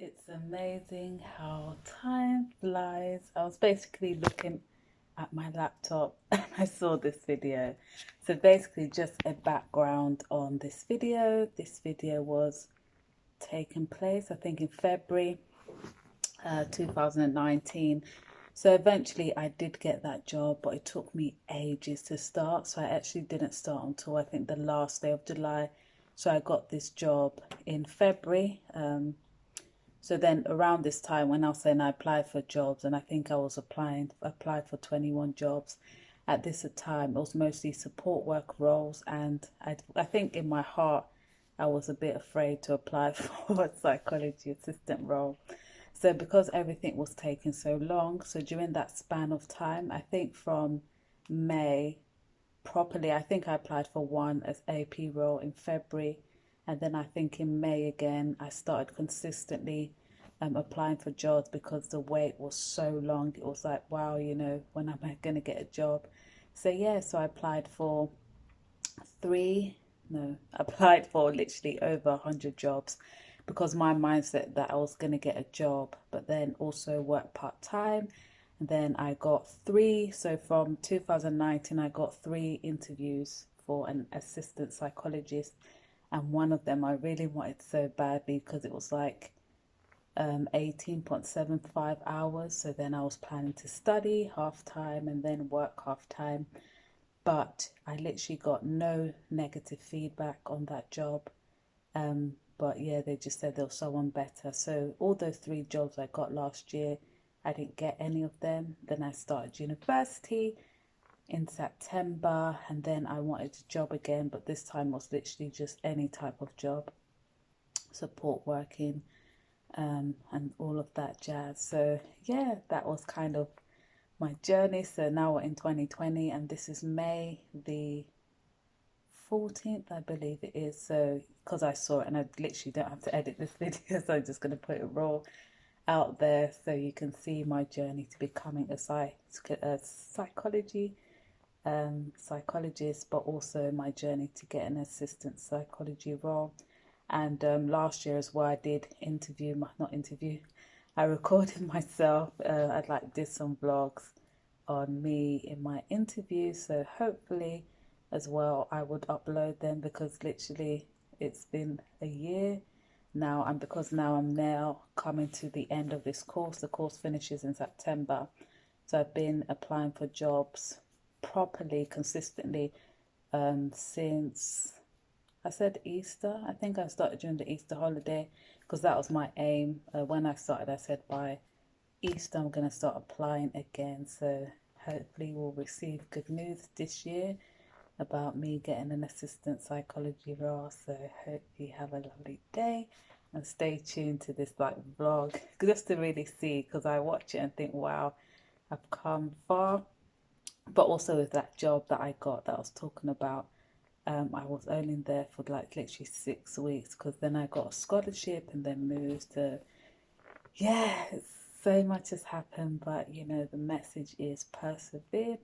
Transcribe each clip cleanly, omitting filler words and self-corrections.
It's amazing how time flies. I was basically looking at my laptop and I saw this video. So basically just a background on this video. This video was taking place, I think in February 2019. So eventually I did get that job, but it took me ages to start. So I actually didn't start until I think the last day of July. So I got this job in February. So then around this time when I was saying I applied for jobs, and I think I was applied for 21 jobs. At this time, it was mostly support work roles, and I think in my heart I was a bit afraid to apply for a psychology assistant role. So because everything was taking so long, so during that span of time, I think from May properly, I think I applied for one as AP role in February, and then I think in May again I started consistently applying for jobs because the wait was so long. It was like, wow, when am I going to get a job? So yeah, so I applied for three, no, I applied for literally over 100 jobs because my mindset that I was going to get a job, but then also work part time. And then I got three. So from 2019, I got three interviews for an assistant psychologist. And one of them I really wanted so badly because it was like 18.75 hours. So then I was planning to study half time and then work half time. But I literally got no negative feedback on that job. But yeah, they just said there was someone better. So all those three jobs I got last year, I didn't get any of them. Then I started university in September, and then I wanted a job again, but this time was literally just any type of job, support working, and all of that jazz. So yeah, that was kind of my journey. So now we're in 2020, and this is May the 14th, I believe it is. So because I saw it and I literally don't have to edit this video, so I'm just going to put it raw out there so you can see my journey to becoming a psychologist, but also my journey to get an assistant psychology role. And last year as well, I did not interview, I recorded myself. I did some vlogs on me in my interview, so hopefully as well I would upload them because literally it's been a year now, and because now I'm now coming to the end of this course. The course finishes in September, so I've been applying for jobs properly, consistently, since I said Easter. I think I started during the Easter holiday because that was my aim. When I started, I said by Easter I'm going to start applying again. So hopefully we'll receive good news this year about me getting an assistant psychology role. So hope you have a lovely day and stay tuned to this vlog just to really see, because I watch it and think, wow, I've come far. But also with that job that I got that I was talking about, I was only there for literally 6 weeks because then I got a scholarship and then moved to, yeah, so much has happened. But the message is persevere,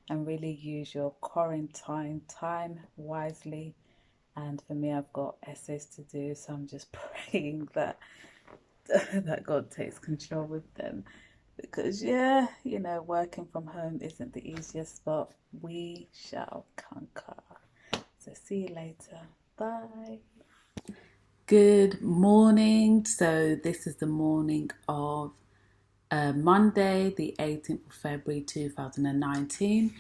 and really use your quarantine time wisely. And for me, I've got essays to do, so I'm just praying that that God takes control with them. Because yeah, working from home isn't the easiest, but we shall conquer. So see you later. Bye. Good morning. So this is the morning of Monday, the 18th of February 2019.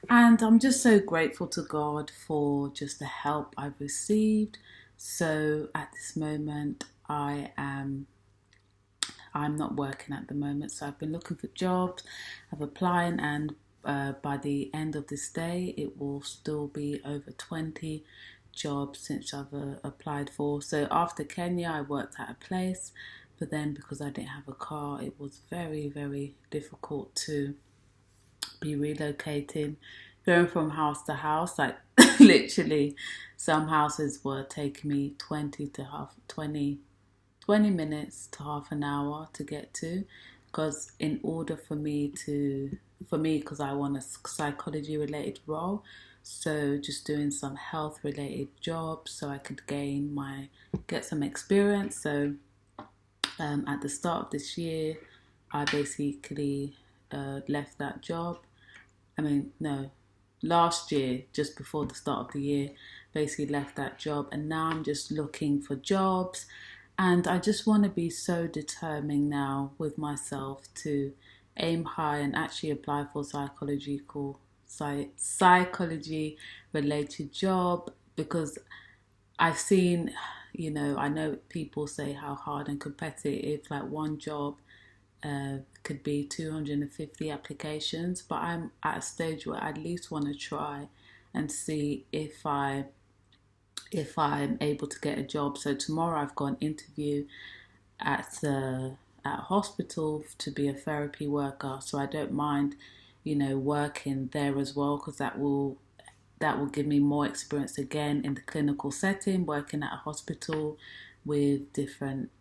And I'm just so grateful to God for just the help I've received. So at this moment, I'm not working at the moment. So I've been looking for jobs, I've applied, and by the end of this day, it will still be over 20 jobs since I've applied for. So after Kenya, I worked at a place, but then because I didn't have a car, it was very, very difficult to be relocating, going from house to house. Like literally, some houses were taking me 20 minutes to half an hour to get to, because in order because I want a psychology related role, so just doing some health related jobs so I could get some experience. So At the start of this year, I basically left that job. I mean, no, last year, just before the start of the year, basically left that job. And now I'm just looking for jobs. And I just want to be so determined now with myself to aim high and actually apply for psychology related job, because I've seen, I know people say how hard and competitive, like one job could be 250 applications, but I'm at a stage where I at least want to try and see if I'm able to get a job. So tomorrow I've got an interview at a hospital to be a therapy worker. So I don't mind, working there as well, because that will give me more experience again in the clinical setting, working at a hospital with different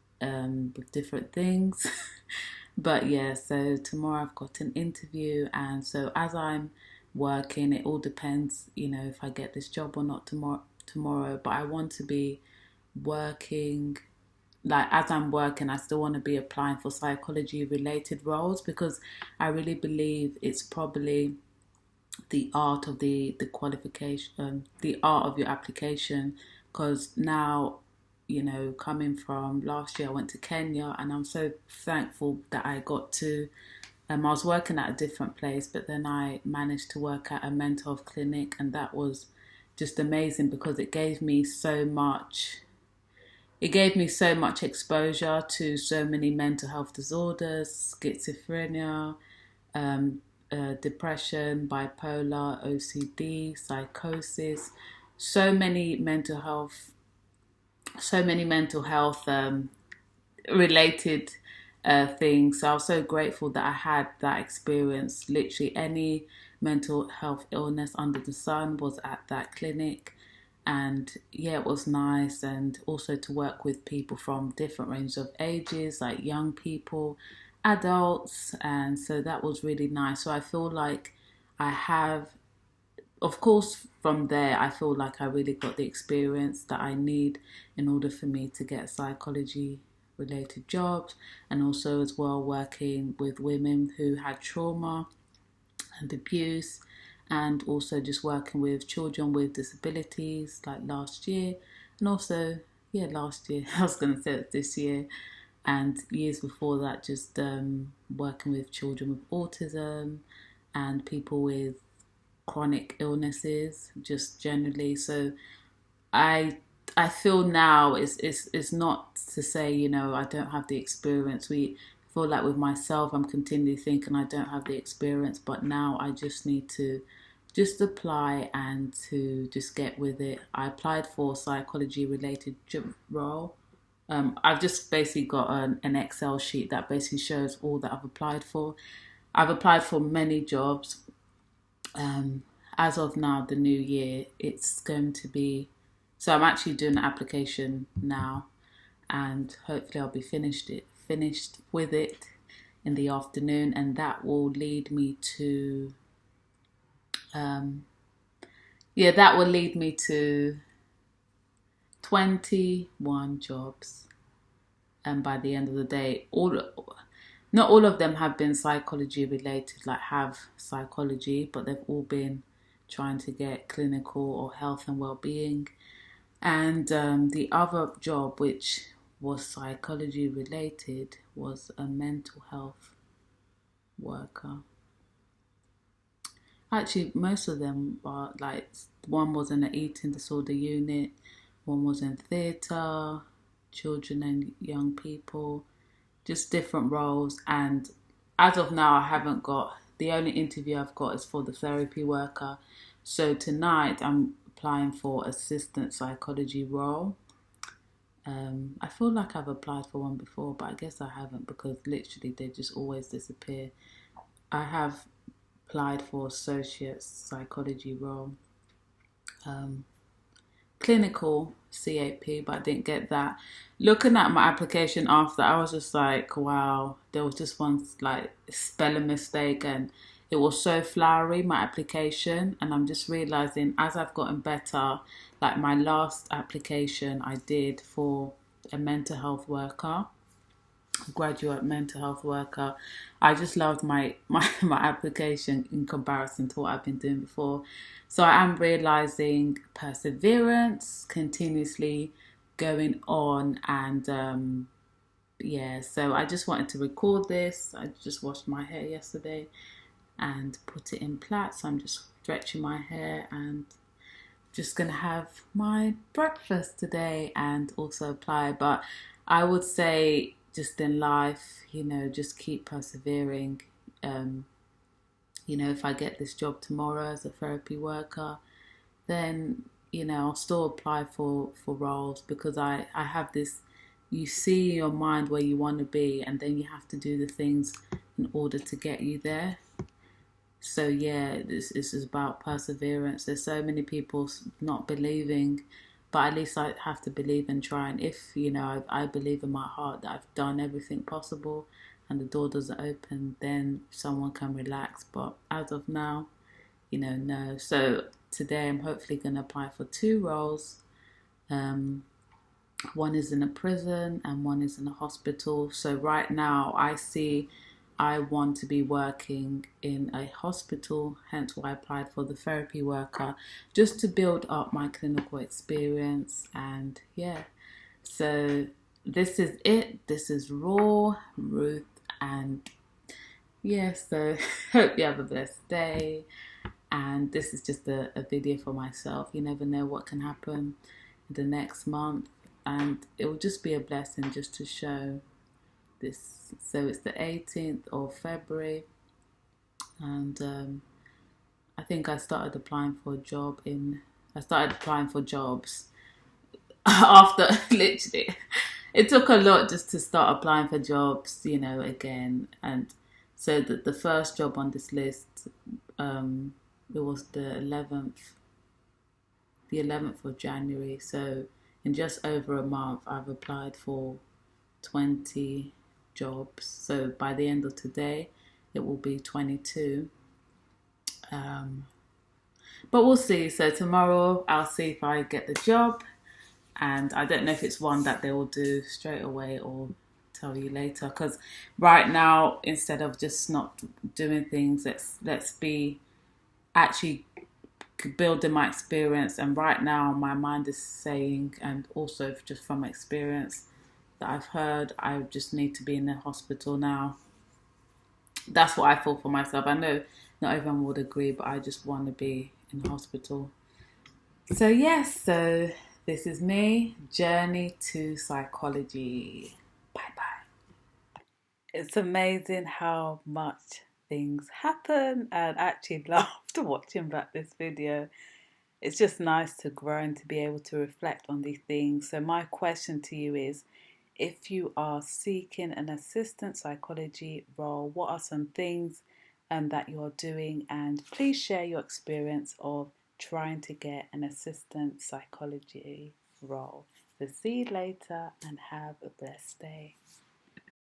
things. But yeah, so tomorrow I've got an interview, and so as I'm working, it all depends, if I get this job or not tomorrow. But I want to be working, like as I'm working, I still want to be applying for psychology related roles, because I really believe it's probably the art of the qualification, the art of your application. Because now, coming from last year, I went to Kenya, and I'm so thankful that I got to. I was working at a different place, but then I managed to work at a mental health clinic, and that was just amazing because it gave me so much. It gave me so much exposure to so many mental health disorders, schizophrenia, depression, bipolar, OCD, psychosis, so many mental health, related things. So I was so grateful that I had that experience. Literally any mental health illness under the sun was at that clinic. And yeah, it was nice. And also to work with people from different ranges of ages, like young people, adults. And so that was really nice. So I feel like I have, of course, from there, I feel like I really got the experience that I need in order for me to get psychology related jobs, and also as well working with women who had trauma and abuse, and also just working with children with disabilities like last year, and also last year I was going to say it this year, and years before that, just working with children with autism and people with chronic illnesses, just generally. So I feel now it's not to say, I don't have the experience. We feel like with myself, I'm continually thinking I don't have the experience, but now I just need to just apply and to just get with it. I applied for psychology related job role. I've just basically got an Excel sheet that basically shows all that I've applied for. I've applied for many jobs. As of now, the new year, it's going to be. So I'm actually doing the application now, and hopefully I'll be finished with it in the afternoon, and that will lead me to. That will lead me to 21 jobs, and by the end of the day, not all of them have been psychology related, like have psychology, but they've all been trying to get clinical or health and well-being. And the other job, which was psychology related, was a mental health worker. Actually, most of them are like, one was in an eating disorder unit, one was in theatre, children and young people, just different roles. And as of now, I haven't got, the only interview I've got is for the therapy worker. So tonight I'm applying for assistant psychology role. I feel like I've applied for one before, but I guess I haven't, because literally they just always disappear. I have applied for associate psychology role, clinical CAP, but I didn't get that. Looking at my application after, I was just like, wow, there was just one like spelling mistake, and it was so flowery, my application. And I'm just realizing as I've gotten better, like my last application I did for a mental health worker, graduate mental health worker. I just loved my application in comparison to what I've been doing before. So I am realizing perseverance, continuously going on, and yeah, so I just wanted to record this. I just washed my hair yesterday and put it in plaits. So I'm just stretching my hair and just gonna have my breakfast today and also apply. But I would say just in life, just keep persevering. Um, if I get this job tomorrow as a therapy worker, then I'll still apply for roles, because I have this, you see in your mind where you want to be, and then you have to do the things in order to get you there. So yeah, this is about perseverance. There's so many people not believing, but at least I have to believe and try. And if I believe in my heart that I've done everything possible and the door doesn't open, then someone can relax. But as of now, no. So today I'm hopefully going to apply for 2 roles. One is in a prison and one is in a hospital. So right now I want to be working in a hospital, hence why I applied for the therapy worker, just to build up my clinical experience. And yeah, so this is it. This is Raw, Ruth, and yeah, so hope you have a blessed day. And this is just a video for myself. You never know what can happen in the next month. And it will just be a blessing just to show this. So it's the 18th of February. And I think I started applying for jobs after literally. It took a lot just to start applying for jobs, again. And so the first job on this list, it was the 11th of January. So in just over a month, I've applied for 20 jobs. So by the end of today, it will be 22. But we'll see. So tomorrow, I'll see if I get the job. And I don't know if it's one that they will do straight away or tell you later. Because right now, instead of just not doing things, let's be actually building my experience. And right now my mind is saying, and also just from experience that I've heard, I just need to be in the hospital now. That's what I thought for myself. I know not everyone would agree, but I just want to be in the hospital. So yes, so this is me, journey to psychology. Bye bye. It's amazing how much things happen, and I actually laughed watching back this video. It's just nice to grow and to be able to reflect on these things. So my question to you is, if you are seeking an assistant psychology role, what are some things that you're doing? And please share your experience of trying to get an assistant psychology role. So see you later and have a blessed day.